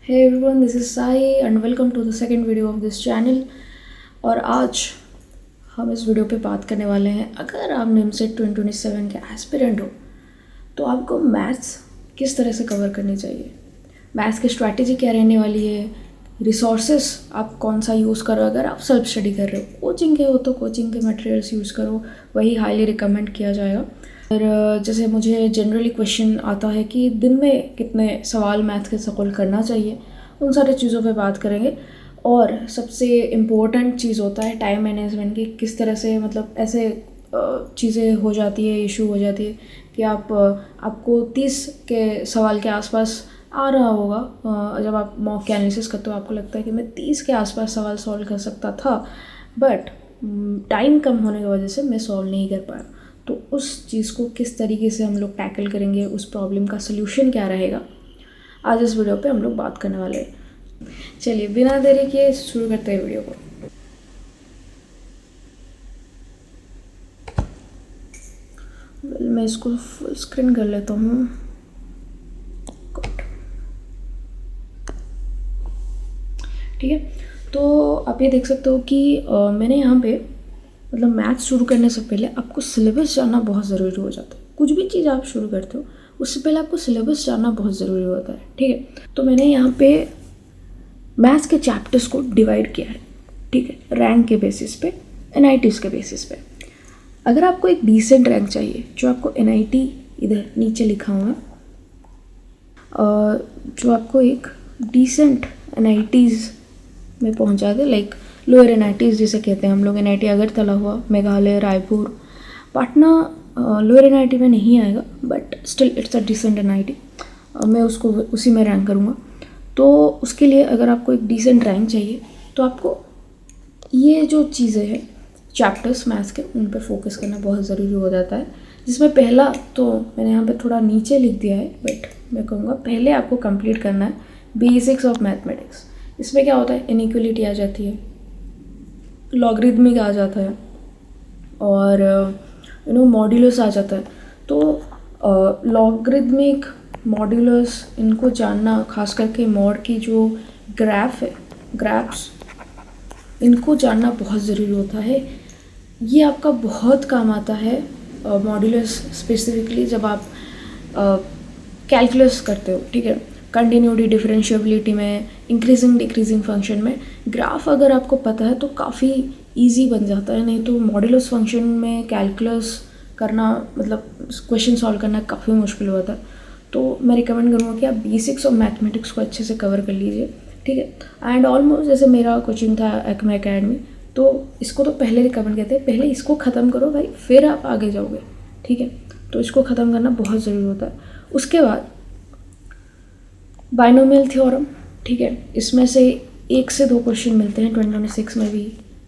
Hey everyone, this is Sai and welcome to the second video of this channel। और आज हम इस video पे बात करने वाले हैं, अगर आप निमसेट 2027 के एस्पिरेंट हो तो आपको मैथ्स किस तरह से कवर करनी चाहिए, मैथ्स की स्ट्रैटेजी क्या रहने वाली है, रिसोर्सेस आप कौन सा यूज़ करो। अगर आप सेल्फ स्टडी कर रहे हो, कोचिंग के हो तो कोचिंग के मटेरियल्स यूज़ करो, वही हाईली रिकमेंड किया जाएगा। और जैसे मुझे जनरली क्वेश्चन आता है कि दिन में कितने सवाल मैथ के सॉल्व करना चाहिए, उन सारी चीज़ों पे बात करेंगे। और सबसे इम्पोर्टेंट चीज़ होता है टाइम मैनेजमेंट की, किस तरह से मतलब ऐसे चीज़ें हो जाती है, इशू हो जाती है कि आपको 30 के सवाल के आसपास आ रहा होगा। जब आप मॉक के एनालिसिस करते हो आपको लगता है कि मैं 30 के आसपास सवाल सॉल्व कर सकता था, बट टाइम कम होने की वजह से मैं सॉल्व नहीं कर पाया। तो उस चीज़ को किस तरीके से हम लोग टैकल करेंगे, उस प्रॉब्लम का सल्यूशन क्या रहेगा, आज इस वीडियो पे हम लोग बात करने वाले हैं। चलिए बिना देरी किए शुरू करते हैं वीडियो को। मैं इसको फुल स्क्रीन कर लेता हूँ। ठीक है, तो आप ये देख सकते हो कि मैंने यहाँ पे मतलब मैथ्स शुरू करने से पहले आपको सिलेबस जानना बहुत ज़रूरी हो जाता है। कुछ भी चीज़ आप शुरू करते हो उससे पहले आपको सिलेबस जानना बहुत ज़रूरी होता है। ठीक है, तो मैंने यहाँ पे मैथ्स के चैप्टर्स को डिवाइड किया है। ठीक है, रैंक के बेसिस पे, NITs के बेसिस पे। अगर आपको एक डिसेंट रैंक चाहिए, जो आपको NIT इधर नीचे लिखा हुआ है, जो आपको एक डिसेंट NITs में पहुंचा दे, लाइक लोअर NITs जिसे कहते हैं हम लोग। NIT अगरतला हुआ, मेघालय, रायपुर, पटना लोअर NIT में नहीं आएगा, but still it's a decent NIT। मैं उसको उसी में रैंक करूँगा। तो उसके लिए अगर आपको एक डिसेंट रैंक चाहिए तो आपको ये जो चीज़ें हैं चैप्टर्स मैथ्स के, उन पर फोकस करना बहुत ज़रूरी हो जाता है। जिसमें पहला तो मैंने यहाँ पे थोड़ा नीचे लिख दिया है, बट मैं कहूँगा पहले आपको कंप्लीट करना है बेसिक्स ऑफ मैथमेटिक्स। इसमें क्या होता है, इनइक्वलिटी आ जाती है, लॉगरिदमिक आ जाता है, और मॉड्यूलस आ जाता है। तो लॉगरिदमिक, मॉड्यूलस, इनको जानना, खास करके मॉड की जो ग्राफ है, ग्राफ्स, इनको जानना बहुत ज़रूरी होता है। ये आपका बहुत काम आता है मॉड्यूलस स्पेसिफिकली जब आप कैलकुलस करते हो। ठीक है, कंटिन्यूटी, डिफरेंशिएबिलिटी में, इंक्रीजिंग डिक्रीजिंग फंक्शन में ग्राफ अगर आपको पता है तो काफ़ी इजी बन जाता है। नहीं तो मॉड्यूलस फंक्शन में कैलकुलस करना, मतलब क्वेश्चन सॉल्व करना काफ़ी मुश्किल होता है। तो मैं रिकमेंड करूँगा कि आप बेसिक्स ऑफ मैथमेटिक्स को अच्छे से कवर कर लीजिए। ठीक है, एंड ऑलमोस्ट जैसे मेरा कोचिंग था एक्मे एकेडमी, तो इसको तो पहले रिकमेंड करते हैं, पहले इसको ख़त्म करो भाई, फिर आप आगे जाओगे। ठीक है, तो इसको ख़त्म करना बहुत ज़रूरी होता है। उसके बाद बाइनोमियल थ्योरम। ठीक है, इसमें से 1 से 2 क्वेश्चन मिलते हैं। 2026 में भी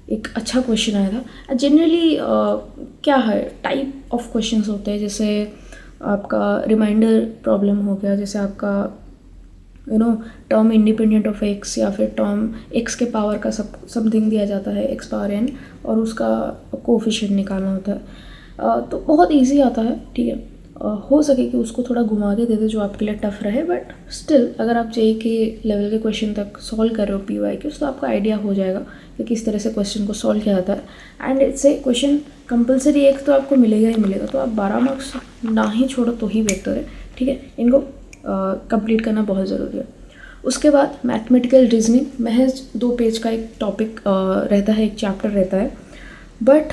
एक अच्छा क्वेश्चन आया था। जनरली क्या है, टाइप ऑफ क्वेश्चंस होते हैं, जैसे आपका रिमाइंडर प्रॉब्लम हो गया, जैसे आपका टर्म इंडिपेंडेंट ऑफ x, या फिर टर्म x के पावर का समथिंग दिया जाता है, x पावर n, और उसका कोफिशिएंट निकालना होता है। तो बहुत इजी आता है। ठीक है, हो सके कि उसको थोड़ा घुमा के दे दे जो आपके लिए टफ रहे, बट स्टिल अगर आप JEE के लेवल के क्वेश्चन तक सॉल्व कर रहे हो PYQs, तो आपको आइडिया हो जाएगा कि किस तरह से क्वेश्चन को सॉल्व किया जाता है। एंड इससे क्वेश्चन कंपलसरी एक तो आपको मिलेगा ही मिलेगा, तो आप 12 मार्क्स ना ही छोड़ो तो ही बेहतर है। ठीक है, इनको कंप्लीट करना बहुत ज़रूरी है। उसके बाद मैथमेटिकल रीजनिंग, महज 2 पेज का एक टॉपिक रहता है, एक चैप्टर रहता है, बट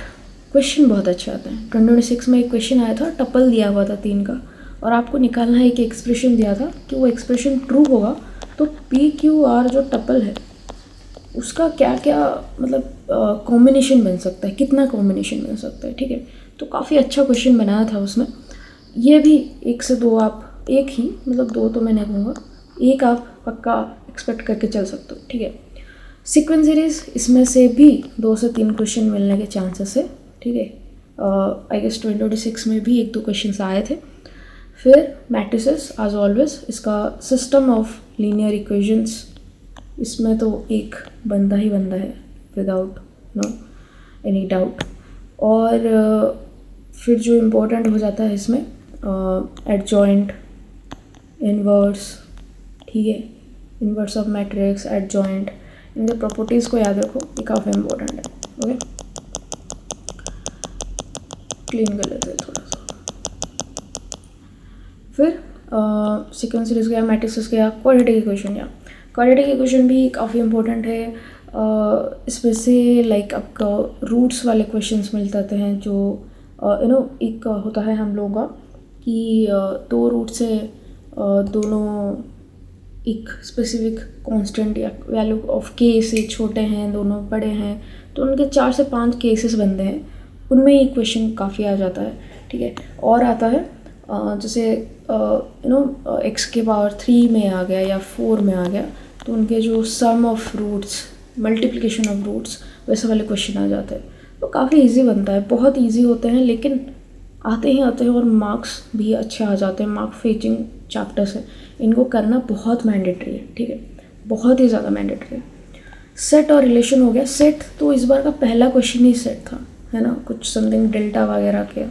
क्वेश्चन बहुत अच्छा आता है। 2026 में एक क्वेश्चन आया था, टपल दिया हुआ था 3 का, और आपको निकालना है, एक एक्सप्रेशन दिया था कि वो एक्सप्रेशन ट्रू होगा तो PQR जो टपल है उसका क्या क्या मतलब कॉम्बिनेशन बन सकता है, कितना कॉम्बिनेशन बन सकता है। ठीक है, तो काफ़ी अच्छा क्वेश्चन बनाया था उसमें। ये भी 1 से 2 आप, एक ही मतलब 2 तो मैं नहीं कहूँगा, एक आप पक्का एक्सपेक्ट करके चल सकते हो। ठीक है, सीक्वेंस सीरीज, इसमें से भी 2 से 3 क्वेश्चन मिलने के चांसेस है। ठीक है, आई गेस 2026 में भी 1-2 क्वेश्चन आए थे। फिर मैट्रिसेस एज ऑलवेज, इसका सिस्टम ऑफ लीनियर इक्वेशंस, इसमें तो एक बंदा ही बंदा है विदाउट नो एनी डाउट। और फिर जो इम्पोर्टेंट हो जाता है इसमें एडजॉइंट, इनवर्स, ठीक है, इन्वर्स ऑफ मैट्रिक्स, एडजॉइंट, इनके प्रॉपर्टीज़ को याद रखो, ये काफ़ी इंपॉर्टेंट है। ओके, क्लीन कर लेते हैं थोड़ा सा। फिर सीक्वेंस सीरीज गया, मैट्रिसेस गया, क्वाड्रेटिक इक्वेशन या क्वाड्रेटिक इक्वेशन भी काफ़ी इंपॉर्टेंट है। इसमें से लाइक आपका रूट्स वाले क्वेश्चंस मिल जाते हैं, जो एक होता है हम लोगों का कि दो रूट से दोनों एक स्पेसिफिक कांस्टेंट या वैल्यू ऑफ के से छोटे हैं, दोनों बड़े हैं, तो उनके 4 से 5 केसेस बनते हैं, उनमें ये क्वेश्चन काफ़ी आ जाता है। ठीक है, और आता है जैसे एक्स के पावर 3 में आ गया या 4 में आ गया, तो उनके जो sum of roots, multiplication of roots, वैसे वाले क्वेश्चन आ जाते हैं। तो काफ़ी इजी बनता है, बहुत इजी होते हैं, लेकिन आते हैं और मार्क्स भी अच्छे आ जाते हैं। मार्क फेचिंग चैप्टर्स है, इनको करना बहुत मैंडेटरी है। ठीक है, बहुत ही ज़्यादा मैंडेटरी है। सेट और रिलेशन हो गया। सेट तो इस बार का पहला क्वेश्चन ही सेट था, है ना, कुछ समथिंग डेल्टा वगैरह के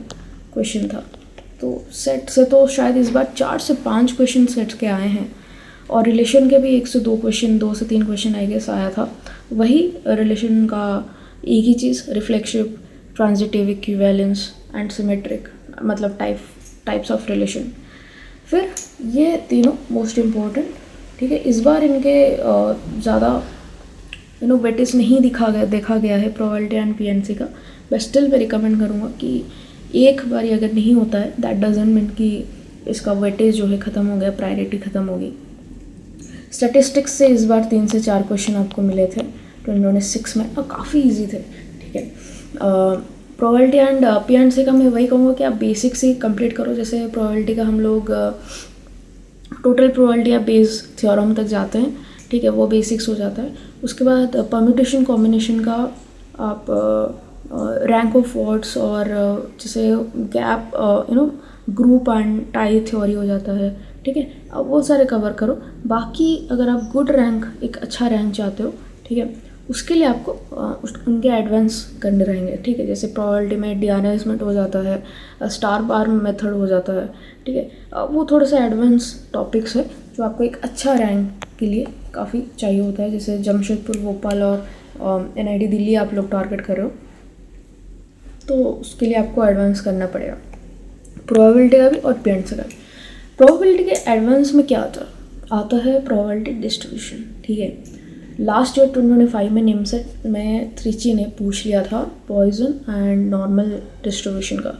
क्वेश्चन था, तो सेट से तो शायद इस बार 4 से 5 क्वेश्चन सेट के आए हैं। और रिलेशन के भी 1 से 2 क्वेश्चन, 2 से 3 क्वेश्चन आई गेस आया था। वही रिलेशन का एक ही चीज़, reflexive, transitive, equivalence and symmetric, मतलब टाइप्स ऑफ रिलेशन। फिर ये तीनों मोस्ट इम्पोर्टेंट। ठीक है, इस बार इनके ज़्यादा वेटेज नहीं देखा गया है प्रोबेबिलिटी एंड पीएनसी का, बट स्टिल मैं रिकमेंड करूँगा कि एक बार अगर नहीं होता है, दैट डजंट मीन कि इसका वेटेज जो है ख़त्म हो गया, प्रायोरिटी ख़त्म होगी। स्टैटिस्टिक्स से इस बार 3 से 4 क्वेश्चन आपको मिले थे 2026 में, और काफ़ी इजी थे। ठीक है, प्रोबेबिलिटी एंड पीएनसी का मैं वही कहूँगा कि आप बेसिक से कंप्लीट करो। जैसे प्रोबेबिलिटी का हम लोग टोटल प्रोबेबिलिटी या बेस थ्योरम तक जाते हैं। ठीक है, वो बेसिक्स हो जाता है। उसके बाद परम्यूटेशन कॉम्बिनेशन का आप रैंक ऑफ वर्ड्स और जैसे gap group and tie theory हो जाता है। ठीक है, अब वो सारे कवर करो। बाकी अगर आप गुड रैंक, एक अच्छा रैंक चाहते हो, ठीक है, उसके लिए आपको उनके एडवांस करने रहेंगे। ठीक है, जैसे प्रोबेबिलिटी में डिआनेसमेंट हो जाता है, स्टार बार मेथड हो जाता है। ठीक है, वो थोड़ा सा एडवांस टॉपिक्स है जो आपको एक अच्छा रैंक के लिए काफ़ी चाहिए होता है। जैसे जमशेदपुर, भोपाल और NIT दिल्ली आप लोग टारगेट कर रहे हो, तो उसके लिए आपको एडवांस करना पड़ेगा, प्रोबेबिलिटी का भी और पीएनसी का भी। प्रोबेबिलिटी के एडवांस में क्या आता है प्रोबेबिलिटी डिस्ट्रीब्यूशन। ठीक है, लास्ट ईयर 2025 में निमसेट में त्रिची ने पूछ लिया था पॉइजन एंड नॉर्मल डिस्ट्रीब्यूशन का।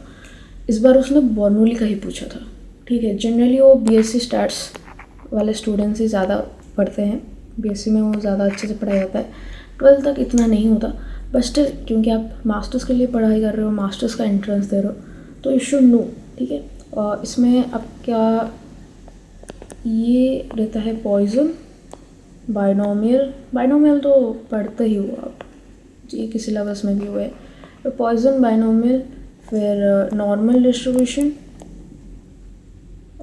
इस बार उसने बर्नौली का ही पूछा था। ठीक है, जनरली वो BSc स्टैट्स वाले स्टूडेंट्स ही ज़्यादा पढ़ते हैं, BSc में वो ज़्यादा अच्छे से पढ़ाया जाता है। 12th तक इतना नहीं होता, बट स्टिल क्योंकि आप मास्टर्स के लिए पढ़ाई कर रहे हो, मास्टर्स का एंट्रेंस दे रहे हो, तो यू शुड नो। ठीक है, इसमें आपका ये रहता है पॉइजन, बाइनोमियल तो पढ़ते ही हो आप, ये किसी सिलेबस में भी हुआ है। तो पॉइजन, बाइनोमियल, फिर नॉर्मल डिस्ट्रीब्यूशन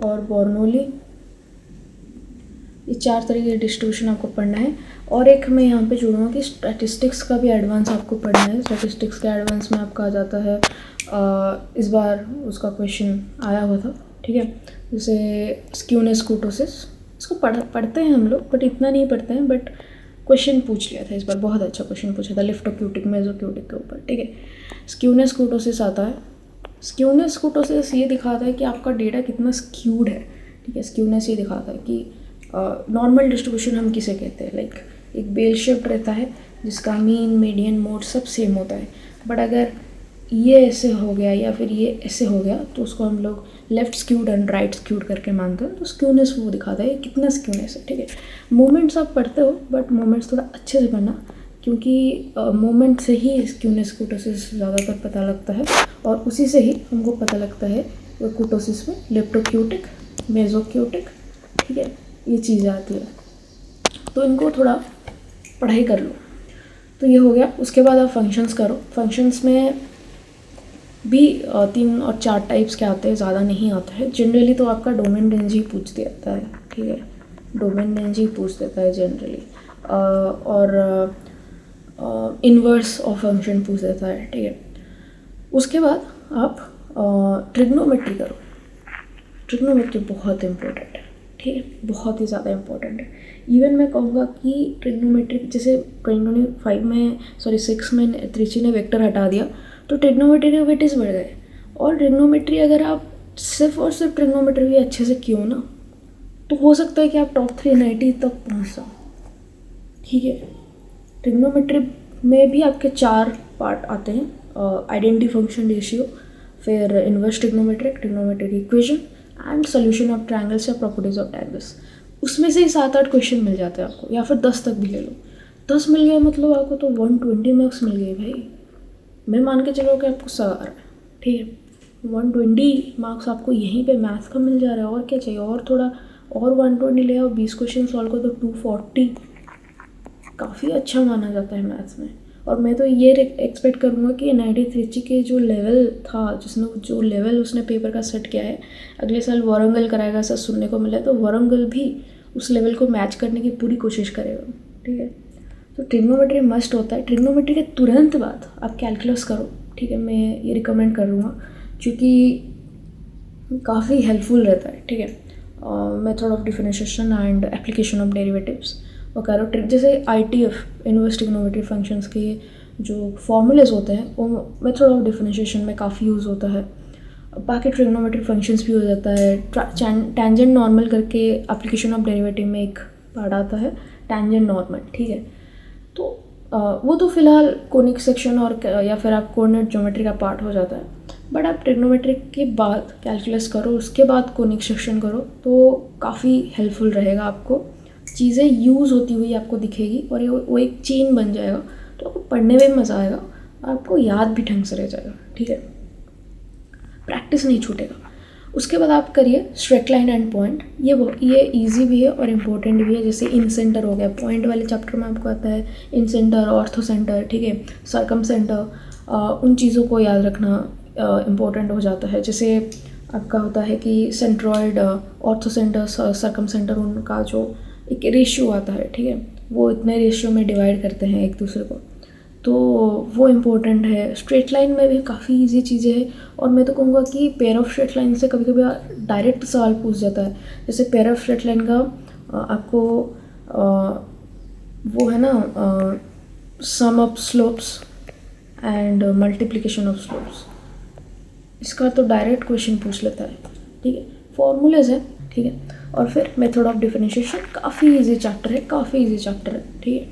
और बर्नौली, ये 4 तरीके के डिस्ट्रीब्यूशन आपको पढ़ना है। और एक मैं यहाँ पे जोड़ूँगा कि स्टैटिस्टिक्स का भी एडवांस आपको पढ़ना है। स्टैटिस्टिक्स के एडवांस में आपका आ जाता है, इस बार उसका क्वेश्चन आया हुआ था। ठीक है, जैसे स्क्यूनेस कुर्टोसिस, इसको पढ़ते हैं हम लोग, बट इतना नहीं पढ़ते हैं, बट क्वेश्चन पूछ लिया था इस बार, बहुत अच्छा क्वेश्चन पूछा था लिफ्टोक्यूटिक, मेसोक्यूटिक के ऊपर। ठीक है, स्क्यूनेस कुर्टोसिस आता है। स्क्यूनेस कुर्टोसिस ये दिखाता है कि आपका डेटा कितना स्क्यूड है। ठीक है, स्क्यूनेस ये दिखाता है कि नॉर्मल डिस्ट्रीब्यूशन हम किसे कहते हैं, लाइक एक बेल शेप्ड रहता है जिसका मीन, मीडियन, मोड सब सेम होता है, बट अगर ये ऐसे हो गया या फिर ये ऐसे हो गया तो उसको हम लोग left skewed and right skewed करके मानते हैं। तो स्क्यूनेस वो दिखाता है कितना स्क्यूनेस है। ठीक है, मूवमेंट्स आप पढ़ते हो, बट मूवमेंट्स थोड़ा अच्छे से पढ़ना, क्योंकि मूवमेंट से ही स्क्यूनेस कुर्टोसिस ज़्यादातर पता लगता है, और उसी से ही हमको पता लगता है कुर्टोसिस में लेप्टोक्यूटिक, मेसोक्यूटिक। ठीक है, ये चीज़ें आती है, तो इनको थोड़ा पढ़ाई कर लो। तो ये हो गया। उसके बाद आप फंक्शंस करो। फंक्शंस में भी 3 और 4 टाइप्स के आते हैं, ज़्यादा नहीं आता है। जनरली तो आपका डोमेन रेंज ही पूछ देता है। ठीक है, डोमेन रेंज ही पूछ देता है जनरली, और इन्वर्स ऑफ फंक्शन पूछ देता है। ठीक है, उसके बाद आप ट्रिग्नोमेट्री करो। ट्रिग्नोमेट्री बहुत इंपॉर्टेंट है। ठीक है, बहुत ही ज़्यादा इंपॉर्टेंट है। इवन मैं कहूँगा कि ट्रिग्नोमेट्रिक जैसे 6 में त्रिची ने वेक्टर हटा दिया तो ट्रिग्नोमेट्री के वेटेज बढ़ गए। और ट्रिग्नोमेट्री अगर आप सिर्फ और सिर्फ ट्रिग्नोमेट्री भी अच्छे से किए ना तो हो सकता है कि आप टॉप 390 तक पहुँच जाओ। ठीक है, ट्रिग्नोमेट्री में भी आपके 4 पार्ट आते हैं, आइडेंटिटी फंक्शन रेशियो, फिर inverse trigonometric, trigonometric equation and solution of triangles या प्रॉपर्टीज ऑफ ट्रायंगल्स। उसमें से ही 7-8 क्वेश्चन मिल जाते हैं आपको, या फिर 10 तक भी ले लो। 10 मिल गए मतलब आपको तो 120 मार्क्स मिल गए भाई। मैं मान के चलो कि आपको 100 आ रहा है, ठीक है, 120 मार्क्स आपको यहीं पे मैथ का मिल जा रहा है। और क्या चाहिए, और थोड़ा और 120 ले आओ, 20 क्वेश्चन सॉल्व करो तो 240 काफ़ी अच्छा माना जाता है मैथ्स में। और मैं तो ये एक्सपेक्ट करूँगा कि NIT त्रिची के जो लेवल था, जो लेवल उसने पेपर का सेट किया है, अगले साल वारंगल कराएगा ऐसा सुनने को मिला है, तो वारंगल भी उस लेवल को मैच करने की पूरी कोशिश करेगा। ठीक है, तो ट्रिग्नोमेट्री मस्ट होता है। ट्रिग्नोमेट्री के तुरंत बाद आप कैलकुलस करो, ठीक है, मैं ये रिकमेंड करूँगा क्योंकि काफ़ी हेल्पफुल रहता है। ठीक है, method of differentiation and application of derivatives वो करो। जैसे ITF इन्वर्स ट्रिग्नोमेट्री फंक्शंस के जो फॉर्मूलेज होते हैं वो मेथड ऑफ डिफरेंशिएशन में काफ़ी यूज़ होता है। बाकी ट्रिग्नोमेट्री फंक्शंस भी हो जाता है। टेंजेंट नॉर्मल करके एप्लीकेशन ऑफ डेरिवेटिव में एक पार्ट आता है, टेंजेंट नॉर्मल। ठीक है, तो वो तो फिलहाल कोनिक सेक्शन और या फिर आप कोऑर्डिनेट ज्योमेट्री का पार्ट हो जाता है। बट आप ट्रिग्नोमेट्री के बाद कैलकुलस करो, उसके बाद कोनिक सेक्शन करो तो काफ़ी हेल्पफुल रहेगा। आपको चीज़ें यूज़ होती हुई आपको दिखेगी और वो एक चेन बन जाएगा, तो आपको पढ़ने में मज़ा आएगा और आपको याद भी ढंग से रह जाएगा। ठीक है, प्रैक्टिस नहीं छूटेगा। उसके बाद आप करिए स्ट्रेट लाइन एंड पॉइंट। ये इजी भी है और इम्पोर्टेंट भी है। जैसे इन सेंटर हो गया, पॉइंट वाले चैप्टर में आपको आता है इन सेंटर, ऑर्थो सेंटर, ठीक है, सर्कम सेंटर, उन चीज़ों को याद रखना इम्पोर्टेंट हो जाता है। जैसे आपका होता है कि centroid, ortho centre, circum centre, उनका जो एक रेशियो आता है, ठीक है, वो इतने रेशियो में डिवाइड करते हैं एक दूसरे को, तो वो इम्पोर्टेंट है। स्ट्रेट लाइन में भी काफ़ी इजी चीज़ें हैं। और मैं तो कहूँगा कि पेयर ऑफ स्ट्रेट लाइन से कभी कभी डायरेक्ट सवाल पूछ जाता है। जैसे पेयर ऑफ स्ट्रेट लाइन का आपको वो है ना, sum of slopes and multiplication of slopes, इसका तो डायरेक्ट क्वेश्चन पूछ लेता है। ठीक है, फॉर्मूलेज है। ठीक है, और फिर मेथड ऑफ डिफरेंशिएशन काफ़ी इजी चैप्टर है, काफ़ी इजी चैप्टर है। ठीक है,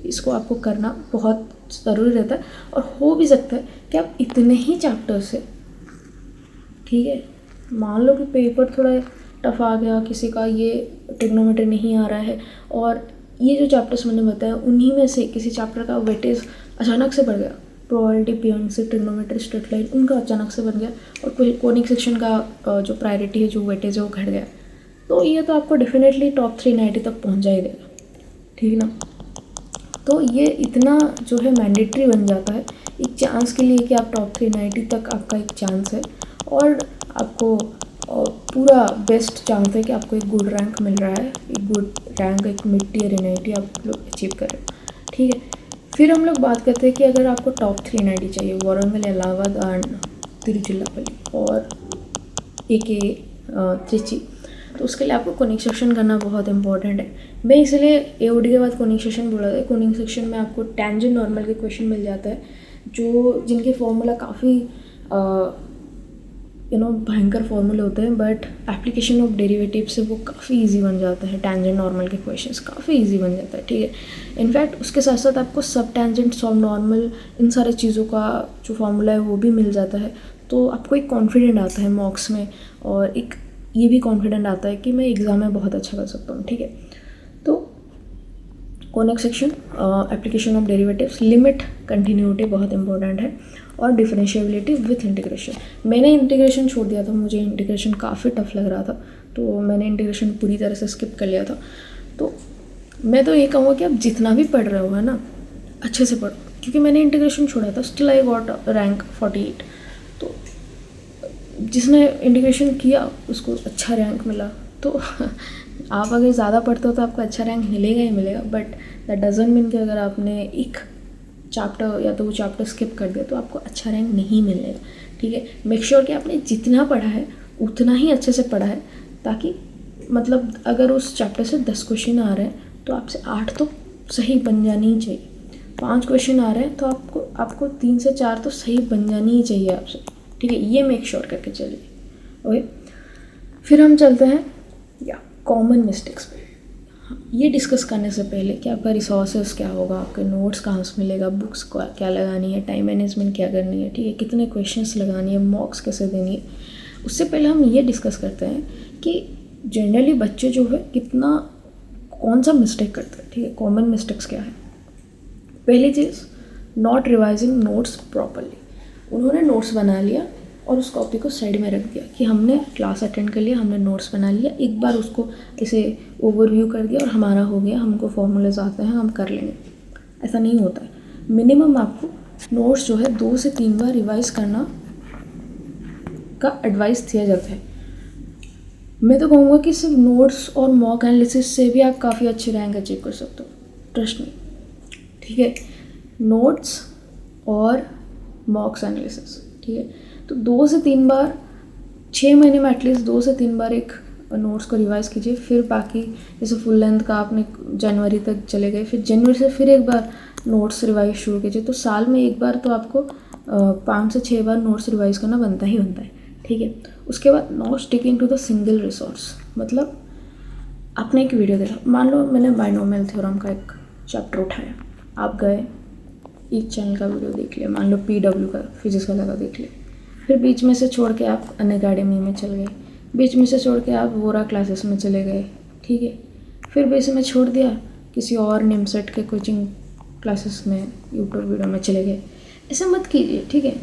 इसको आपको करना बहुत ज़रूरी रहता है। और हो भी सकता है कि आप इतने ही चैप्टर से, ठीक है, मान लो कि पेपर थोड़ा टफ आ गया, किसी का ये ट्रिग्नोमेट्री नहीं आ रहा है और ये जो चैप्टर्स मैंने बताया उन्हीं में से किसी चैप्टर का वेटेज अचानक से बढ़ गया, probability, PNC, trigonometry, straight line, उनका अचानक से बन गया, और कोनिक सेक्शन का जो प्रायोरिटी है, जो वेटेज है, वो घट गया, तो ये तो आपको डेफिनेटली टॉप 390 तक पहुंच जा ही देगा। ठीक ना, तो ये इतना जो है मैंडेटरी बन जाता है एक चांस के लिए कि आप टॉप 390 तक, आपका एक चांस है और आपको पूरा बेस्ट चांस है कि आपको एक गुड रैंक मिल रहा है, एक गुड रैंक, एक मिड टियर NIT आप लोग अचीव कर रहे हो। ठीक है, फिर हम लोग बात करते हैं कि अगर आपको टॉप 390 चाहिए, वारंगल, इलाहाबाद एंड तिरुचिरापल्ली और AK त्रिची, तो उसके लिए आपको कोनिक सेक्शन करना बहुत इंपॉर्टेंट है। मैं इसलिए AOD के बाद कोनिक सेक्शन बोला था। कोनिक सेक्शन में आपको टेंजेंट नॉर्मल के क्वेश्चन मिल जाता है, जो जिनके फॉर्मूला काफ़ी भयंकर फॉर्मूले होते हैं, बट एप्लीकेशन ऑफ डेरिवेटिव से वो काफ़ी इजी बन जाता है। टेंजेंट नॉर्मल के क्वेश्चंस काफ़ी इजी बन जाता है। ठीक है, इनफैक्ट उसके साथ साथ आपको सब टेंजेंट, सब नॉर्मल, इन सारे चीज़ों का जो फार्मूला है वो भी मिल जाता है। तो आपको एक कॉन्फिडेंट आता है मॉक्स में, और एक ये भी कॉन्फिडेंट आता है कि मैं एग्ज़ाम में बहुत अच्छा कर सकता हूँ। ठीक है, तो conic section, application of derivatives, limit, continuity बहुत इंपॉर्टेंट है, और डिफरेंशिएबिलिटी विथ इंटीग्रेशन। मैंने इंटीग्रेशन छोड़ दिया था, मुझे इंटीग्रेशन काफ़ी टफ लग रहा था, तो मैंने इंटीग्रेशन पूरी तरह से स्किप कर लिया था। तो मैं तो ये कहूँगा कि आप जितना भी पढ़ रहे हो है ना, अच्छे से पढ़ो, क्योंकि मैंने इंटीग्रेशन छोड़ा था, स्टिल आई गॉट रैंक 48। तो जिसने इंटीग्रेशन किया उसको अच्छा रैंक मिला। तो आप अगर ज़्यादा पढ़ते हो तो आपको अच्छा रैंक मिलेगा ही मिलेगा, बट दैट डजंट मीन कि अगर आपने एक चैप्टर या तो वो चैप्टर स्किप कर दिया तो आपको अच्छा रैंक नहीं मिलेगा। ठीक है, मेक श्योर कि आपने जितना पढ़ा है उतना ही अच्छे से पढ़ा है, ताकि मतलब अगर उस चैप्टर से 10 क्वेश्चन आ रहे हैं तो आपसे 8 तो सही बन जानी ही चाहिए। 5 क्वेश्चन आ रहे हैं तो आपको 3 से 4 तो सही बन जानी ही चाहिए आपसे, ठीक है। ये मेक श्योर करके चलिए, ओके। फिर हम चलते हैं या कॉमन मिस्टेक्स पे। ये डिस्कस करने से पहले कि आपका रिसोर्सेज क्या होगा, आपके नोट्स कहाँ से मिलेगा, बुक्स क्या लगानी है, टाइम मैनेजमेंट क्या करनी है, ठीक है, कितने क्वेश्चंस लगानी है, मॉक्स कैसे देनी है, उससे पहले हम ये डिस्कस करते हैं कि जनरली बच्चे जो है कौन सा मिस्टेक करते हैं, ठीक है। कॉमन मिस्टेक्स क्या है? पहली चीज़, नॉट रिवाइजिंग नोट्स प्रॉपरली। उन्होंने नोट्स बना लिया और उस कॉपी को साइड में रख दिया कि हमने क्लास अटेंड कर लिया, हमने नोट्स बना लिया, एक बार उसको ऐसे ओवरव्यू कर दिया और हमारा हो गया, हमको फॉर्मूलेज आते हैं, हम कर लेंगे। ऐसा नहीं होता है। मिनिमम आपको नोट्स जो है 2 से 3 बार रिवाइज करना का एडवाइस दिया जाता है। मैं तो कहूँगा कि सिर्फ नोट्स और मॉक एनालिसिस से भी आप काफ़ी अच्छे रैंक अचीव कर सकते हो, ट्रस्ट मी, ठीक है। नोट्स और मॉक्स एनालिसिस, ठीक है। तो 2 से 3 बार 6 महीने में एटलीस्ट 2 से 3 बार एक नोट्स को रिवाइज कीजिए। फिर बाकी जैसे फुल लेंथ का आपने जनवरी तक चले गए, फिर जनवरी से फिर एक बार नोट्स रिवाइज शुरू कीजिए। तो साल में एक बार तो आपको 5 से 6 बार नोट्स रिवाइज करना बनता ही बनता है, ठीक है। उसके बाद not sticking to the single resource. मतलब आपने एक वीडियो देखा, मान लो मैंने बाइनोमियल थ्योरम का एक चैप्टर उठाया, आप गए एक चैनल का वीडियो देख लिया, मान लो PW का फिजिक्स वाला का देख लिया, फिर बीच में से छोड़ के आप अनअकैडमी में चले गए, बीच में से छोड़ के आप वोरा क्लासेस में चले गए, ठीक है। फिर बीच में छोड़ दिया किसी और निमसेट के कोचिंग क्लासेस में, यूट्यूब वीडियो में चले गए। ऐसा मत कीजिए, ठीक है।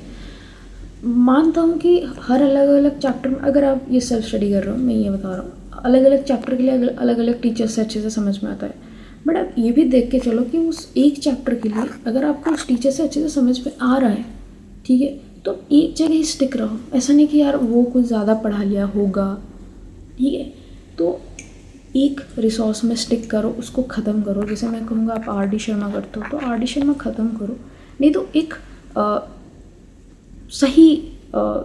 मानता हूँ कि हर अलग अलग चैप्टर में, अगर आप ये सेल्फ स्टडी कर रहे हो, मैं ये बता रहा हूँ, अलग अलग चैप्टर के लिए अलग अलग टीचर्स से अच्छे से समझ में आता है। बट आप ये भी देख के चलो कि उस एक चैप्टर के लिए अगर आपको उस टीचर से अच्छे से समझ में आ रहा है, ठीक है, तो एक जगह ही स्टिक रहो। ऐसा नहीं कि यार वो कुछ ज़्यादा पढ़ा लिया होगा, ठीक है, तो एक रिसोर्स में स्टिक करो, उसको ख़त्म करो। जैसे मैं कहूँगा आप RD शर्मा करते हो तो RD शर्मा ख़त्म करो, नहीं तो एक सही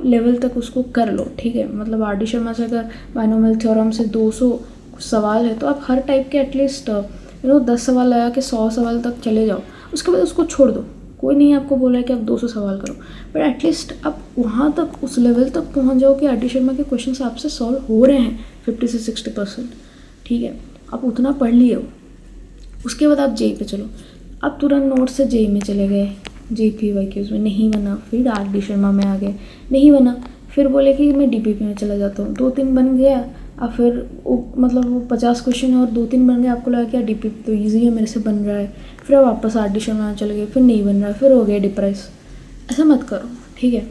लेवल तक उसको कर लो, ठीक है। मतलब RD शर्मा से अगर बाइनोमियल थ्योरम से 200 सवाल है तो आप हर टाइप के एटलीस्ट 10 सवाल लगा के 100 सवाल तक चले जाओ, उसके बाद उसको छोड़ दो। कोई नहीं आपको बोला है कि आप 200 सवाल करो, बट एटलीस्ट आप वहाँ तक उस लेवल तक पहुँच जाओ कि RD शर्मा के क्वेश्चंस आपसे सॉल्व हो रहे हैं 50 से 60%, ठीक है। आप उतना पढ़ लिए हो, उसके बाद आप JEE पे चलो। आप तुरंत नोट से JEE में चले गए, JPYQs में नहीं बना, फिर RD शर्मा में आ गए, नहीं बना, फिर बोले कि मैं DPP में चला जाता हूँ, 2-3 बन गया, और फिर वो 50 क्वेश्चन और 2-3 बन गए, आपको लगा कि DPP तो ईजी है, मेरे से बन रहा है, फिर आप वापस RD शर्मा में चले गए, फिर नहीं बन रहा है, फिर हो गए डिप्रेस। ऐसा मत करो, ठीक है।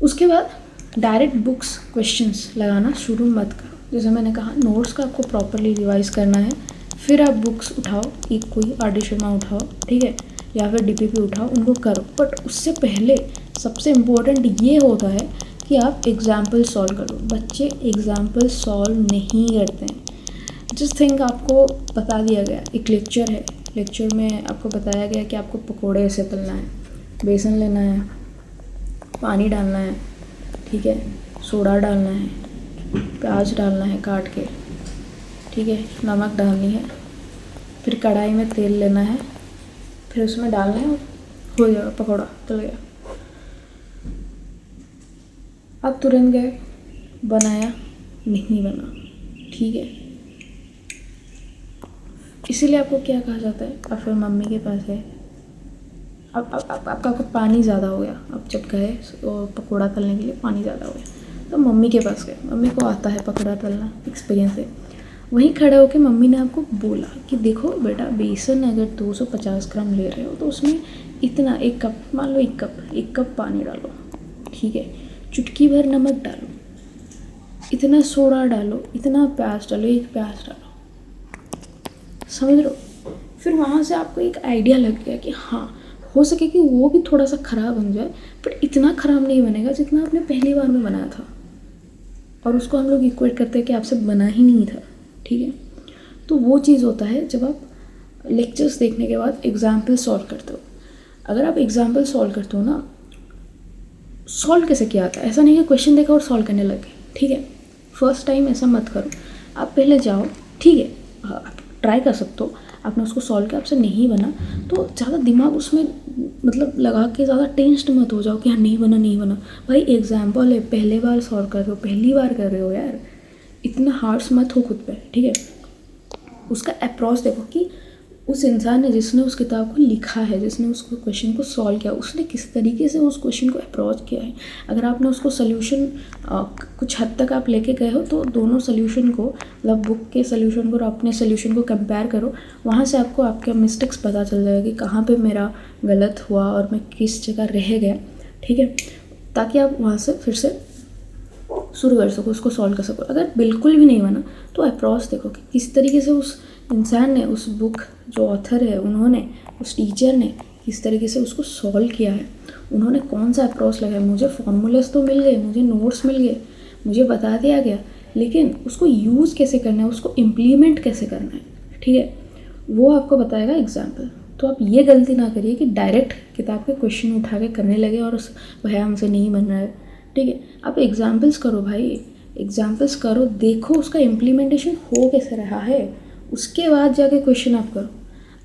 उसके बाद डायरेक्ट बुक्स क्वेश्चंस लगाना शुरू मत करो। जैसे मैंने कहा, नोट्स का आपको प्रॉपरली रिवाइज करना है, फिर आप बुक्स उठाओ, एक कोई RD शर्मा उठाओ, ठीक है, या फिर DPP उठाओ, उनको करो। बट उससे पहले सबसे इम्पोर्टेंट ये होता है कि आप एग्जाम्पल सॉल्व करो। बच्चे एग्जाम्पल सॉल्व नहीं करते हैं। जिस थिंग आपको बता दिया गया, एक लेक्चर है, लेक्चर में आपको बताया गया कि आपको पकोड़े ऐसे तलना है, बेसन लेना है, पानी डालना है, ठीक है, सोडा डालना है, प्याज डालना है काट के, ठीक है, नमक डालनी है, फिर कढ़ाई में तेल लेना है, फिर उसमें डालना है, हो जाएगा पकौड़ा, तल गया। आप तुरंत गए, बनाया, नहीं बना, ठीक है। इसीलिए आपको क्या कहा जाता है, आप फिर मम्मी के पास है, अब आपका पानी ज़्यादा हो गया, अब जब गए और पकौड़ा तलने के लिए पानी ज़्यादा हो गया तो मम्मी के पास गए, मम्मी को आता है पकौड़ा तलना, एक्सपीरियंस है। वहीं खड़े होकर मम्मी ने आपको बोला कि देखो बेटा, बेसन अगर 250 ग्राम ले रहे हो तो उसमें इतना, एक कप, मान लो एक कप पानी डालो, ठीक है, चुटकी भर नमक डालो, इतना सोडा डालो, इतना प्याज डालो, एक प्याज डालो, समझ लो। फिर वहाँ से आपको एक आइडिया लग गया कि हाँ, हो सके कि वो भी थोड़ा सा ख़राब बन जाए, पर इतना ख़राब नहीं बनेगा जितना आपने पहली बार में बनाया था। और उसको हम लोग इक्वेट करते हैं कि आपसे बना ही नहीं था, ठीक है। तो वो चीज़ होता है जब आप लेक्चर्स देखने के बाद एग्जाम्पल सॉल्व करते हो। अगर आप एग्जाम्पल सॉल्व करते हो ना, सॉल्व कैसे किया था, ऐसा नहीं कि क्वेश्चन देखा और सॉल्व करने लगे, ठीक है। फर्स्ट टाइम ऐसा मत करो, आप पहले जाओ, ठीक है, ट्राई कर सकते हो, आपने उसको सॉल्व किया, आपसे नहीं बना तो ज़्यादा दिमाग उसमें मतलब लगा के ज़्यादा टेंस्ड मत हो जाओ कि हाँ नहीं बना नहीं बना। भाई एग्जाम्पल है, पहले बार सॉल्व कर रहे हो, पहली बार कर रहे हो यार, इतना हार्श मत हो खुद पे, ठीक है। उसका अप्रोच देखो कि उस इंसान ने जिसने उस किताब को लिखा है, जिसने उस क्वेश्चन को सॉल्व किया, उसने किस तरीके से उस क्वेश्चन को अप्रोच किया है। अगर आपने उसको सोल्यूशन कुछ हद तक आप लेके गए हो तो दोनों सोल्यूशन को, मतलब बुक के सोल्यूशन को और अपने सोल्यूशन को कंपेयर करो, वहाँ से आपको आपके मिस्टेक्स पता चल जाएगा कि कहाँ पे मेरा गलत हुआ और मैं किस जगह रह गया, ठीक है, ताकि आप वहाँ से फिर से शुरू कर सको, उसको सॉल्व कर सको। अगर बिल्कुल भी नहीं बना तो अप्रोच देखो कि किस तरीके से उस इंसान ने, उस बुक जो ऑथर है उन्होंने, उस टीचर ने किस तरीके से उसको सॉल्व किया है, उन्होंने कौन सा अप्रोच लगाया। मुझे फॉर्मूलेस तो मिल गए, मुझे नोट्स मिल गए, मुझे बता दिया गया, लेकिन उसको यूज़ कैसे करना है, उसको इम्प्लीमेंट कैसे करना है, ठीक है, वो आपको बताएगा एग्जाम्पल। तो आप ये गलती ना करिए कि डायरेक्ट किताब के क्वेश्चन उठा के करने लगे और उस भैया हमसे नहीं बन रहा है, ठीक है। आप एग्जाम्पल्स करो भाई, एग्जाम्पल्स करो, देखो उसका इम्प्लीमेंटेशन हो कैसे रहा है, उसके बाद जाके क्वेश्चन आप करो।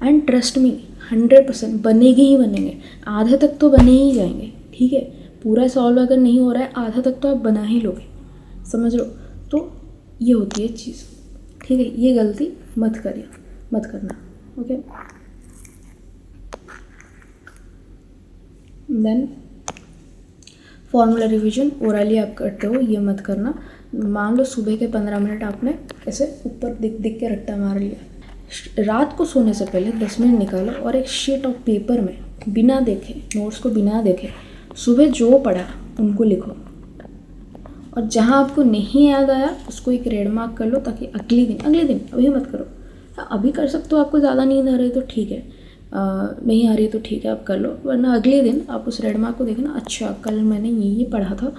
एंड ट्रस्ट मी 100% बनेंगे ही बनेंगे, आधे तक तो बने ही जाएंगे, ठीक है। पूरा सॉल्व अगर नहीं हो रहा है, आधा तक तो आप बना ही लोगे, समझ लो। तो ये होती है चीज़, ठीक है, ये गलती मत करिए, मत करना, okay. Then formula revision orally आप करते हो, ये मत करना। मान लो सुबह के 15 मिनट आपने ऐसे ऊपर दिख दिख के रट्टा मार लिया, रात को सोने से पहले 10 मिनट निकालो और एक शीट ऑफ पेपर में बिना देखे, नोट्स को बिना देखे, सुबह जो पढ़ा उनको लिखो, और जहाँ आपको नहीं याद आया उसको एक रेड मार्क कर लो, ताकि अगले दिन, अभी मत करो। अभी कर सकते हो, आपको ज़्यादा नींद आ रही तो ठीक है, नहीं आ रही तो ठीक है आप कर लो, वरना अगले दिन आप उस रेड मार्क को देखना, अच्छा कल मैंने ये पढ़ा था,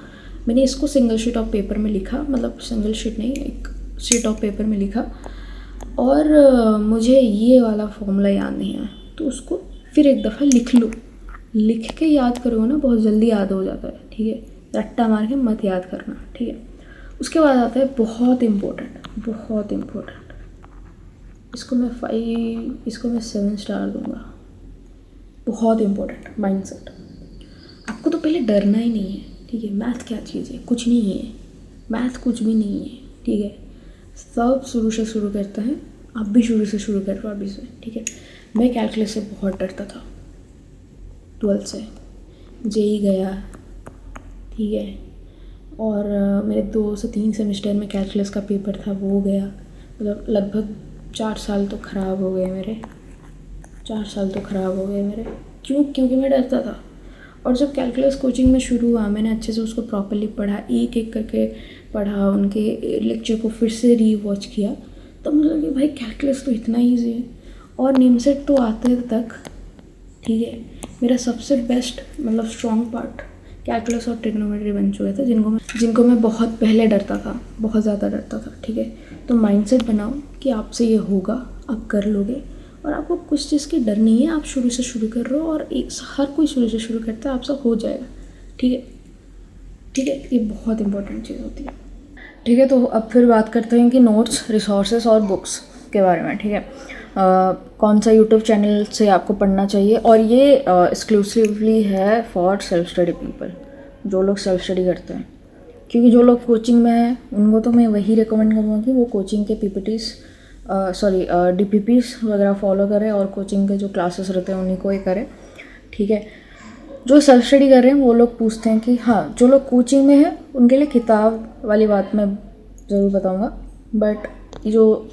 मैंने इसको सिंगल शीट ऑफ पेपर में लिखा, मतलब सिंगल शीट नहीं, एक शीट ऑफ पेपर में लिखा, और मुझे ये वाला फॉर्मूला याद नहीं आया, तो उसको फिर एक दफ़ा लिख लो। लिख के याद करो ना, बहुत जल्दी याद हो जाता है, ठीक है, रट्टा मार के मत याद करना, ठीक है। उसके बाद आता है बहुत इम्पोर्टेंट, इसको मैं 7 स्टार दूंगा, बहुत इम्पोर्टेंट, माइंडसेट। आपको तो पहले डरना ही नहीं है, ठीक है। मैथ क्या चीज़ है, कुछ नहीं है, मैथ कुछ भी नहीं है, ठीक है। सब शुरू से शुरू करते हैं, आप भी शुरू से शुरू कर रहे हो अभी से, ठीक है। मैं कैलकुलस से बहुत डरता था 12th से, जेई गया, ठीक है, और मेरे 2 से 3 सेमेस्टर में कैलकुलस का पेपर था, वो गया, मतलब लगभग 4 साल तो ख़राब हो गए मेरे, 4 साल तो ख़राब हो गए मेरे, क्योंकि मैं डरता था। और जब कैलकुलस कोचिंग में शुरू हुआ, मैंने अच्छे से उसको प्रॉपर्ली पढ़ा, एक एक करके पढ़ा, उनके लेक्चर को फिर से रीवॉच किया, तब मुझे लगा भाई कैलकुलस तो इतना ईजी है, और निमसेट तो आते तक, ठीक है। मेरा सबसे बेस्ट, मतलब स्ट्रॉन्ग पार्ट कैलकुलस और ट्रिग्नोमेट्री बन चुके थे, जिनको मैं बहुत पहले डरता था, बहुत ज़्यादा डरता था, ठीक है। तो माइंडसेट बनाओ कि आपसे ये होगा, आप कर लोगे, और आपको कुछ चीज़ की डर नहीं है, आप शुरू से शुरू कर रहे हो, और हर कोई शुरू से शुरू करता है, आपसे हो जाएगा, ठीक है, ठीक है। ये बहुत इंपॉर्टेंट चीज़ होती है, ठीक है। तो अब फिर बात करते हैं कि नोट्स, रिसोर्सेज और बुक्स के बारे में, ठीक है। कौन सा यूट्यूब चैनल से आपको पढ़ना चाहिए, और ये एक्सक्लूसिवली है फॉर सेल्फ स्टडी पीपल, जो लोग सेल्फ स्टडी करते हैं, क्योंकि जो लोग कोचिंग में हैं उनको तो मैं वही रिकमेंड करूँगा कि वो कोचिंग के PPTs DPPs वगैरह फॉलो करें, और कोचिंग के जो क्लासेस रहते हैं उन्हीं को ही करें, ठीक है। जो सेल्फ स्टडी कर रहे हैं वो लोग पूछते हैं कि हाँ, जो लोग कोचिंग में हैं उनके लिए किताब वाली बात मैं ज़रूर बताऊँगा, बट ये जो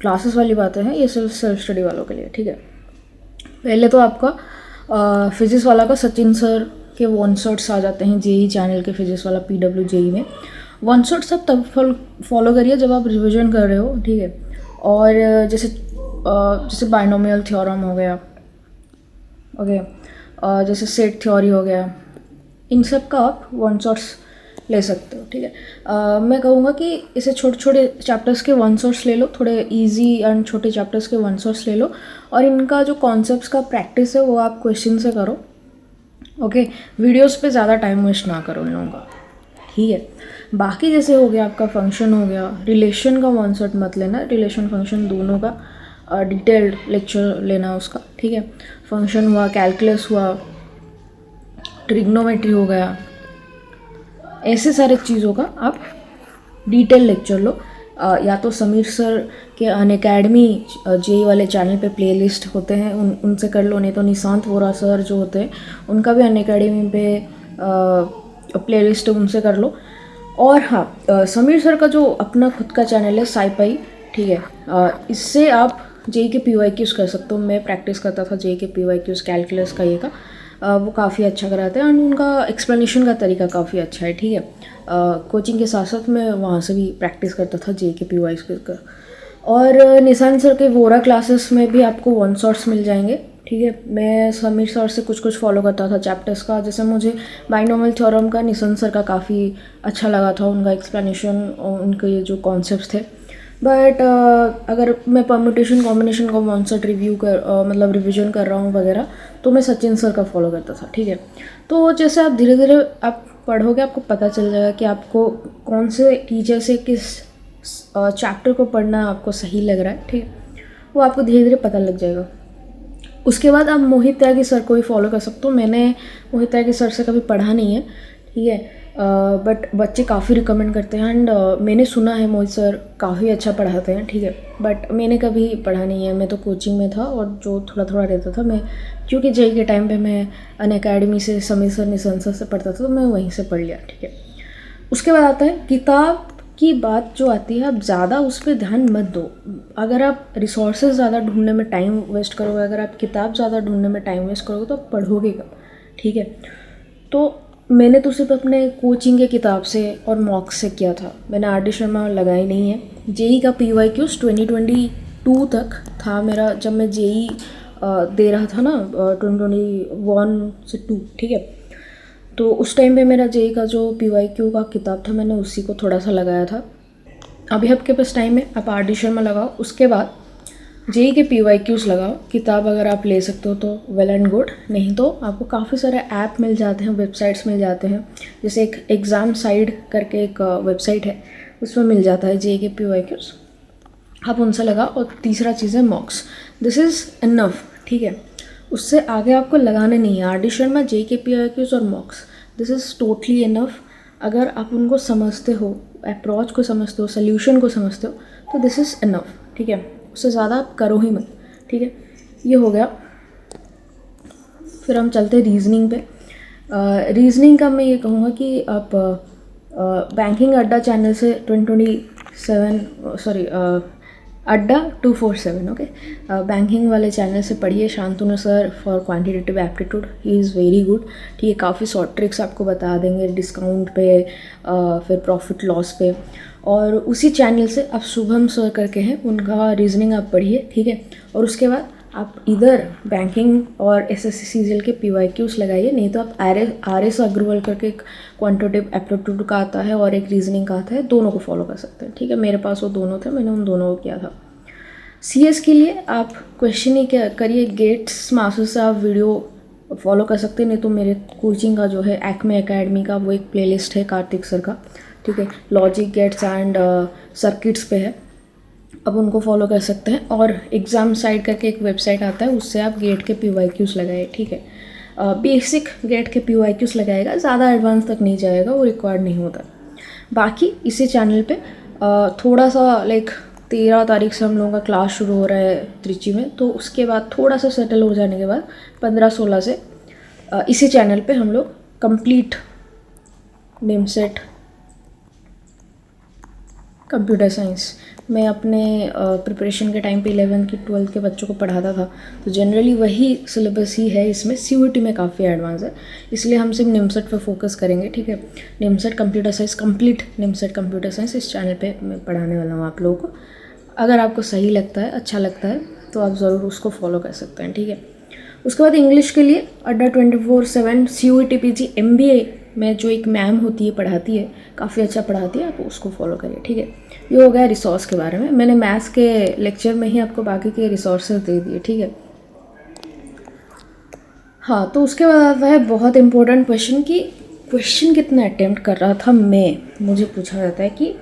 क्लासेस वाली बातें हैं ये सिर्फ सेल्फ स्टडी वालों के लिए, ठीक है। पहले तो आपका फिजिक्स वाला का सचिन सर के वन शॉट्स आ जाते हैं, जेई चैनल के फिजिक्स वाला PW जेई में। वन शॉट सब तब फॉलो करिए जब आप रिविजन कर रहे हो, ठीक है। और जैसे बाइनोमियल थ्योरम हो गया, ओके, जैसे सेट थ्योरी हो गया, इन सब का आप वन शॉट्स ले सकते हो, ठीक है। मैं कहूँगा कि इसे छोटे छोटे चैप्टर्स के वन शॉट्स ले लो, थोड़े इजी एंड छोटे चैप्टर्स के वन शॉट्स ले लो, और इनका जो कॉन्सेप्ट्स का प्रैक्टिस है वो आप क्वेश्चन से करो, ओके। वीडियोस पे ज़्यादा टाइम वेस्ट ना करो इन लोगों का, ठीक है। बाकी जैसे हो गया आपका फंक्शन हो गया, रिलेशन का कॉन्सेप्ट मत लेना, रिलेशन फंक्शन दोनों का डिटेल्ड लेक्चर लेना उसका, ठीक है। फंक्शन हुआ, कैलकुलस हुआ, ट्रिग्नोमेट्री हो गया, ऐसे सारे चीज़ों का आप डिटेल लेक्चर लो। या तो समीर सर के अनअकैडमी जेई वाले चैनल पे प्लेलिस्ट होते हैं, उनसे कर लो, नहीं तो निशांत वोरा सर जो होते हैं उनका भी अनअकैडमी पे प्लेलिस्ट उनसे कर लो। और हाँ, समीर सर का जो अपना खुद का चैनल है साईपाई, ठीक है, इससे आप जेई के PYQs कर सकते हो। मैं प्रैक्टिस करता था जेई के PYQs कैलकुलस का, ये का वो काफ़ी अच्छा कराते हैं, एंड उनका एक्सप्लेनेशन का तरीका काफ़ी अच्छा है, ठीक है। कोचिंग के साथ साथ मैं वहाँ से भी प्रैक्टिस करता था जेई के PYQs का। और निशांत सर के वोरा क्लासेस में भी आपको वन शॉट्स मिल जाएंगे, ठीक है। मैं समीर सर से कुछ फॉलो करता था चैप्टर्स का, जैसे मुझे बाइनोमियल थ्योरम का निशांत सर का काफ़ी अच्छा लगा था, उनका एक्सप्लेनेशन और उनके जो कॉन्सेप्ट्स थे। बट अगर मैं परम्यूटेशन कॉम्बिनेशन का वन शॉट रिव्यू मतलब रिविजन कर रहा हूँ वगैरह, तो मैं सचिन सर का फॉलो करता था, ठीक है। तो जैसे आप धीरे धीरे आप पढ़ोगे, आपको पता चल जाएगा कि आपको कौन से टीचर से किस चैप्टर को पढ़ना आपको सही लग रहा है, ठीक है। वो आपको धीरे धीरे पता लग जाएगा। उसके बाद आप मोहित त्यागी सर को भी फॉलो कर सकते हो। मैंने मोहित त्यागी सर से कभी पढ़ा नहीं है, ठीक है, बट बच्चे काफ़ी रिकमेंड करते हैं, एंड मैंने सुना है मोहित सर काफ़ी अच्छा पढ़ाते हैं, ठीक है। बट मैंने कभी पढ़ा नहीं है, मैं तो कोचिंग में था और जो थोड़ा थोड़ा रहता था मैं, क्योंकि जेई के टाइम पे मैं अनअकैडमी से समीर सर निशांत सर से पढ़ता था, तो मैं वहीं से पढ़ लिया, ठीक है। उसके बाद आता है किताब की बात जो आती है, आप ज़्यादा उस पर ध्यान मत दो। अगर आप रिसोर्सेज ज़्यादा ढूंढने में टाइम वेस्ट करोगे, अगर आप किताब ज़्यादा ढूंढने में टाइम वेस्ट करोगे तो आप पढ़ोगे कब, ठीक है। तो मैंने तो सिर्फ अपने कोचिंग के किताब से और मॉक्स से किया था, मैंने RD शर्मा लगाई नहीं है। जेई का PYQs 2022 तक था मेरा, जब मैं जेई दे रहा था ना 2021 से 2, ठीक है। तो उस टाइम पे मेरा जेई का जो PYQ का किताब था, मैंने उसी को थोड़ा सा लगाया था। अभी आपके पास टाइम है, आप RD शर्मा लगाओ, उसके बाद जेई के PYQs लगाओ। किताब अगर आप ले सकते हो तो वेल एंड गुड, नहीं तो आपको काफ़ी सारे ऐप मिल जाते हैं, वेबसाइट्स मिल जाते हैं। जैसे एक एग्ज़ाम साइड करके एक वेबसाइट है, उसमें मिल जाता है जेई के PYQs, आप उनसे लगाओ। और तीसरा चीज़ है मॉक्स, दिस इज़ इनफ, ठीक है। उससे आगे आपको लगाने नहीं है। RD शर्मा, जेई के PYQs और मॉक्स, दिस इज़ टोटली इनफ। अगर आप उनको समझते हो, अप्रोच को समझते हो, सोल्यूशन को समझते हो, तो दिस इज़ इनफ, ठीक है। उससे ज़्यादा आप करो ही मत, ठीक है। ये हो गया। फिर हम चलते हैं रीजनिंग पे। रीजनिंग का मैं ये कहूँगा कि आप बैंकिंग अड्डा चैनल से 247 ओके, बैंकिंग वाले चैनल से पढ़िए। Shantanu sir for quantitative aptitude, he is very good, ठीक है। काफ़ी शॉर्ट ट्रिक्स आपको बता देंगे डिस्काउंट पे, फिर प्रॉफिट लॉस पे। और उसी चैनल से आप शुभम सर करके हैं, उनका रीजनिंग आप पढ़िए, ठीक है। और उसके बाद आप इधर बैंकिंग और SSC CGL के PYQs लगाइए, नहीं तो आप RS अग्रवाल करके एक क्वांटिटेटिव एप्टीट्यूड का आता है और एक रीजनिंग का आता है, दोनों को फॉलो कर सकते हैं, ठीक है। मेरे पास वो दोनों थे, मैंने उन दोनों को किया था। CS के लिए आप क्वेश्चन ही करिए, गेट्स मास्टर्स से आप वीडियो फॉलो कर सकते हैं, नहीं तो मेरे कोचिंग का जो है एक्मे एकेडमी का वो एक प्लेलिस्ट है कार्तिक सर का, ठीक है, लॉजिक गेट्स एंड सर्किट्स पे है, अब उनको फॉलो कर सकते हैं। और एग्ज़ाम साइड करके एक वेबसाइट आता है, उससे आप गेट के PYQs लगाए, ठीक है। बेसिक गेट के PYQs लगाएगा, ज़्यादा एडवांस तक नहीं जाएगा, वो रिक्वायर्ड नहीं होता। बाकी इसी चैनल पे थोड़ा सा लाइक 13 तारीख से हम लोगों का क्लास शुरू हो रहा है त्रिची में, तो उसके बाद थोड़ा सा सेटल हो जाने के बाद 15-16 से इसी चैनल पे हम लोग कंप्लीट निमसेट कंप्यूटर साइंस, मैं अपने प्रिपरेशन के टाइम पे 11th की 12th के बच्चों को पढ़ाता था, तो जनरली वही सिलेबस ही है इसमें। CUET में काफ़ी एडवांस है, इसलिए हम सिर्फ निमसेट पे फोकस करेंगे, ठीक है। NIMCET computer science, complete NIMCET computer science इस चैनल पे मैं पढ़ाने वाला हूँ आप लोगों को। अगर आपको सही लगता है, अच्छा लगता है, तो आप ज़रूर उसको फॉलो कर सकते हैं, ठीक है। उसके बाद इंग्लिश के लिए अड्डा 24/7 CUET PG MBA में जो एक मैम होती है, पढ़ाती है, काफ़ी अच्छा पढ़ाती है, आप उसको फॉलो करिए, ठीक है। ये हो गया रिसोर्स के बारे में, मैंने मैथ्स के लेक्चर में ही आपको बाकी के रिसोर्सेज दे दिए, ठीक है। हाँ, तो उसके बाद आता है बहुत इंपॉर्टेंट क्वेश्चन कि क्वेश्चन कितना अटेम्प्ट कर रहा था मुझे पूछा जाता है कि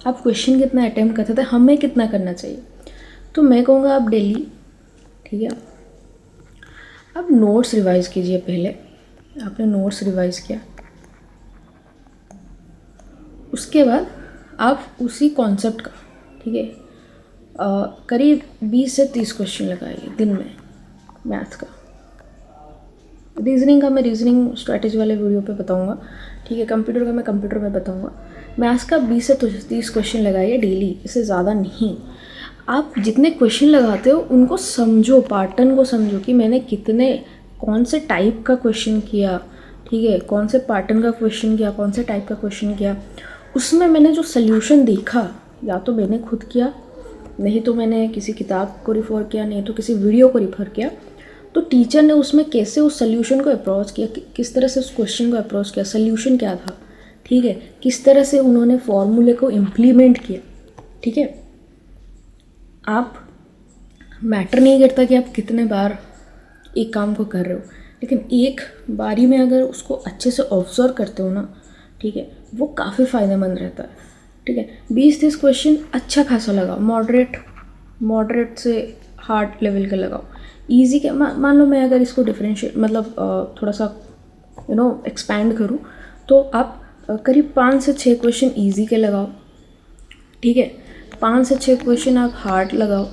आप क्वेश्चन कितना अटेम्प्ट करते थे, हमें कितना करना चाहिए। तो मैं कहूँगा आप डेली, ठीक है, आप नोट्स रिवाइज़ कीजिए। पहले आपने नोट्स रिवाइज़ किया, उसके बाद आप उसी कॉन्सेप्ट का, ठीक है, करीब 20 से 30 क्वेश्चन लगाइए दिन में मैथ का। रीजनिंग का मैं रीजनिंग स्ट्रैटेजी वाले वीडियो पे बताऊंगा, ठीक है। कंप्यूटर का मैं कंप्यूटर में बताऊंगा। मैथ्स का 20 से 30 क्वेश्चन लगाइए डेली, इससे ज़्यादा नहीं। आप जितने क्वेश्चन लगाते हो उनको समझो, पैटर्न को समझो कि मैंने कितने, कौन से टाइप का क्वेश्चन किया, ठीक है, कौन से पैटर्न का क्वेश्चन किया, कौन से टाइप का क्वेश्चन किया। उसमें मैंने जो सल्यूशन देखा, या तो मैंने खुद किया, नहीं तो मैंने किसी किताब को रिफ़र किया, नहीं तो किसी वीडियो को रिफ़र किया। तो टीचर ने उसमें कैसे उस सल्यूशन को अप्रोच किया, किस तरह से उस क्वेश्चन को अप्रोच किया, सल्यूशन क्या था, ठीक है, किस तरह से उन्होंने फॉर्मूले को इम्प्लीमेंट किया, ठीक है। आप मैटर नहीं करता कि आप कितने बार एक काम को कर रहे हो, लेकिन एक बारी में अगर उसको अच्छे से ऑब्जर्व करते हो ना, ठीक है, वो काफ़ी फ़ायदेमंद रहता है, ठीक है। 20-30 क्वेश्चन अच्छा खासा लगाओ, मॉडरेट से हार्ड लेवल का लगाओ। ईजी के मान लो मैं अगर इसको डिफरेंशिएट मतलब थोड़ा सा एक्सपैंड करूँ, तो आप करीब 5 से 6 क्वेश्चन ईजी के लगाओ, ठीक है। 5 से 6 क्वेश्चन आप हार्ड लगाओ,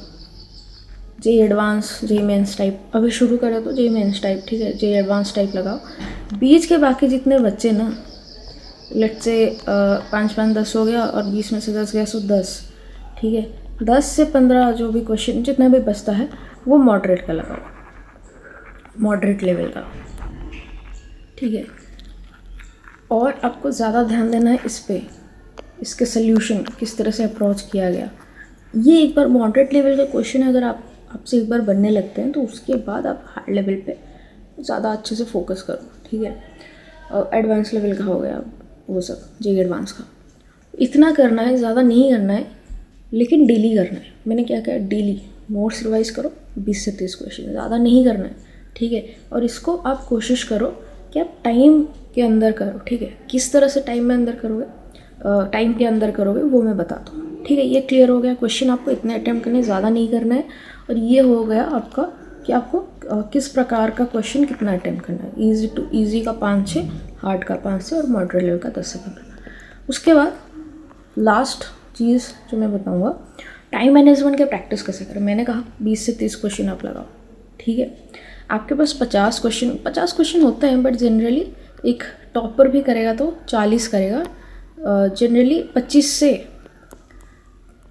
JEE advance, JEE mains type, अभी शुरू करें तो जेई मेंस टाइप, ठीक है, जेई एडवांस टाइप लगाओ। बीच के बाकी जितने बच्चे ना, लेट से 5-5 10 हो गया, और 20 में से 10 गया, सो 10, ठीक है। 10 से 15 जो भी क्वेश्चन जितना भी बचता है वो मॉडरेट का लगाओ, मॉडरेट लेवल का, ठीक है। और आपको ज़्यादा ध्यान देना है इस पे, इसके सल्यूशन किस तरह से अप्रोच किया गया। ये एक बार मॉडरेट लेवल का क्वेश्चन अगर आपसे एक बार बनने लगते हैं, तो उसके बाद आप हाई लेवल पे ज़्यादा अच्छे से फोकस करो, ठीक है। एडवांस लेवल का हो गया वो सब, जेई एडवांस का। इतना करना है, ज़्यादा नहीं करना है, लेकिन डेली करना है। मैंने क्या कहा, डेली नोट्स रिवाइज करो, 20 से 30 क्वेश्चन, ज़्यादा नहीं करना है, ठीक है। और इसको आप कोशिश करो कि आप टाइम के अंदर करो, ठीक है। किस तरह से टाइम में अंदर करोगे, टाइम के अंदर करोगे वो मैं बताता हूँ, ठीक है। ये क्लियर हो गया, क्वेश्चन आपको इतने अटैम्प्ट करने, ज़्यादा नहीं करना है। और ये हो गया आपका कि आपको किस प्रकार का क्वेश्चन कितना अटैम्प्ट करना है। ईजी का 5-6, हार्ड का 5 से, और मॉडरेट लेवल का 10 से 15। उसके बाद लास्ट चीज़ जो मैं बताऊँगा, टाइम मैनेजमेंट के प्रैक्टिस कैसे करें। मैंने कहा 20 से 30 क्वेश्चन आप लगाओ, ठीक है। आपके पास 50 क्वेश्चन होते हैं, बट जनरली एक टॉपर भी करेगा तो 40 करेगा, जनरली 25 से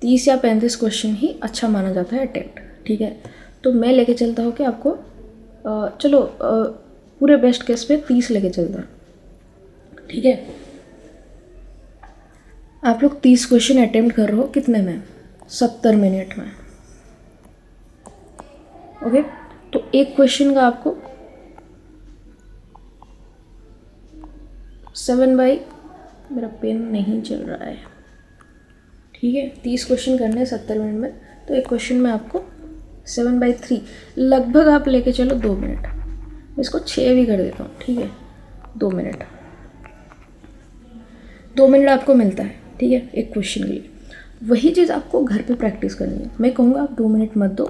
30 या 35 क्वेश्चन ही अच्छा माना जाता है अटेम्प्ट, ठीक है। तो मैं लेके चलता हूँ कि आपको चलो पूरे बेस्ट केस पे 30 लेके चलता है, ठीक है। आप लोग 30 क्वेश्चन अटेम्प्ट कर रहे हो कितने में, 70 मिनट में, ओके। तो एक क्वेश्चन का आपको 7/, मेरा पेन नहीं चल रहा है, ठीक है। 30 क्वेश्चन करने 70 मिनट में, तो एक क्वेश्चन में आपको 7/3 लगभग आप लेके चलो 2 मिनट। मैं इसको 6 भी कर देता हूँ, ठीक है। 2 मिनट, 2 मिनट आपको मिलता है, ठीक है, एक क्वेश्चन के लिए। वही चीज़ आपको घर पे प्रैक्टिस करनी है। मैं कहूँगा आप 2 मिनट मत दो,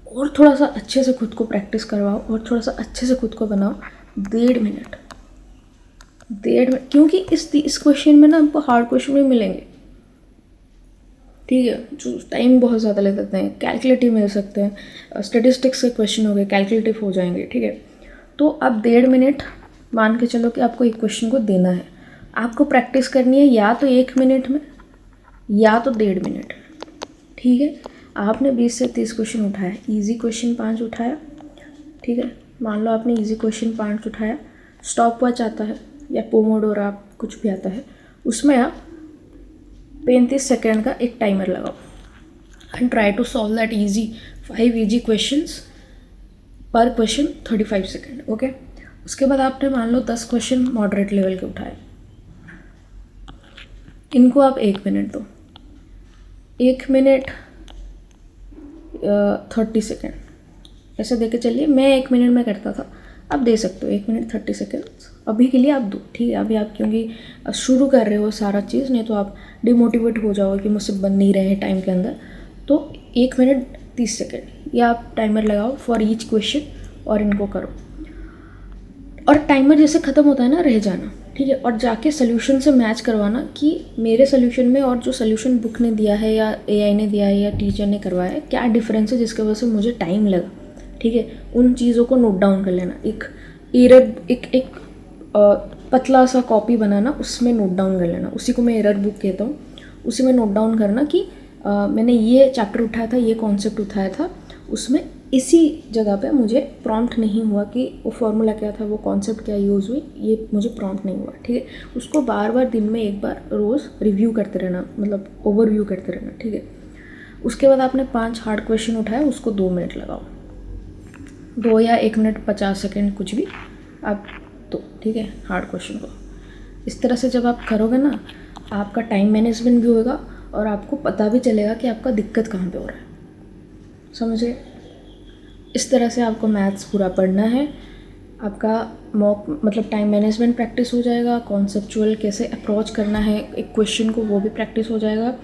और थोड़ा सा अच्छे से खुद को प्रैक्टिस करवाओ, और थोड़ा सा अच्छे से खुद को बनाओ। 1.5 मिनट, क्योंकि इस क्वेश्चन में ना हमको हार्ड क्वेश्चन भी मिलेंगे, ठीक है, जो टाइम बहुत ज़्यादा ले सकते हैं। कैलकुलेटिव मिल सकते हैं, स्टेटिस्टिक्स के क्वेश्चन हो गए, कैलकुलेटिव हो जाएंगे, ठीक है। तो आप 1.5 मिनट मान के चलो कि आपको एक क्वेश्चन को देना है। आपको प्रैक्टिस करनी है या तो 1 मिनट में, या तो 1.5 मिनट, ठीक है। आपने 20 से 30 क्वेश्चन उठाया, इजी क्वेश्चन 5 उठाया, ठीक है। मान लो आपने इजी क्वेश्चन 5 उठाया, स्टॉप वॉच आता है या पोमोडोरा कुछ भी आता है, उसमें आप 35 सेकेंड का एक टाइमर लगाओ, and try to solve that 5 easy questions पर क्वेश्चन 35 सेकेंड, ओके। उसके बाद आपने मान लो 10 क्वेश्चन मॉडरेट लेवल के उठाए, इनको आप 1 मिनट दो, 1 मिनट 30 सेकेंड, ऐसे देके चलिए। मैं 1 मिनट में करता था, आप दे सकते हो 1 मिनट 30 सेकेंड्स अभी के लिए आप दो, ठीक है। अभी आप क्योंकि शुरू कर रहे हो सारा चीज़, नहीं तो आप डिमोटिवेट हो जाओगे कि मुझसे बन नहीं रहे हैं टाइम के अंदर। तो 1 मिनट 30 सेकेंड या आप टाइमर लगाओ फॉर ईच क्वेश्चन और इनको करो। और टाइमर जैसे ख़त्म होता है ना, रह जाना, ठीक है। और जाके सोल्यूशन से मैच करवाना कि मेरे सोल्यूशन में और जो सोल्यूशन बुक ने दिया है या एआई ने दिया है या टीचर ने करवाया है, क्या डिफरेंस है जिसकी वजह से मुझे टाइम लगा, ठीक है। उन चीज़ों को नोट डाउन कर लेना। एक पतला सा कॉपी बनाना, उसमें नोट डाउन कर लेना। उसी को मैं एरर बुक कहता हूँ। उसी में नोट डाउन करना कि मैंने ये चैप्टर उठाया था, ये कॉन्सेप्ट उठाया था, उसमें इसी जगह पे मुझे प्रॉम्प्ट नहीं हुआ कि वो फॉर्मूला क्या था, वो कॉन्सेप्ट क्या यूज़ हुई, ये मुझे प्रॉम्प्ट नहीं हुआ, ठीक है। उसको बार बार दिन में एक बार रोज़ रिव्यू करते रहना, मतलब ओवरव्यू करते रहना, ठीक है। उसके बाद आपने 5 हार्ड क्वेश्चन उठाए, उसको 2 मिनट लगाओ, 2 या 1 मिनट 50 सेकेंड कुछ भी आप दो, ठीक है, हार्ड क्वेश्चन को। इस तरह से जब आप करोगे ना, आपका टाइम मैनेजमेंट भी होगा और आपको पता भी चलेगा कि आपका दिक्कत कहाँ पे हो रहा है, समझे। इस तरह से आपको मैथ्स पूरा पढ़ना है। आपका मतलब टाइम मैनेजमेंट प्रैक्टिस हो जाएगा, कॉन्सेप्चुअल कैसे अप्रोच करना है एक क्वेश्चन को वो भी प्रैक्टिस हो जाएगा,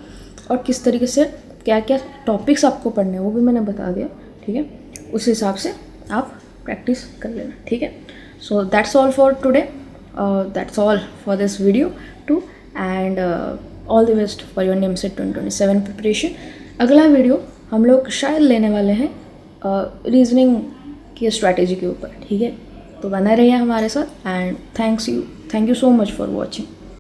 और किस तरीके से क्या क्या टॉपिक्स आपको पढ़ने हैं वो भी मैंने बता दिया, ठीक है। उस हिसाब से आप प्रैक्टिस कर लेना, ठीक है। So that's all for today, that's all for this video too, and all the best for your NIMSET 2027 preparation. अगला वीडियो हम लोग शायद लेने वाले हैं रीजनिंग की स्ट्रैटेजी के ऊपर, ठीक है। तो बना रहिए हमारे साथ, and thank you so much for watching.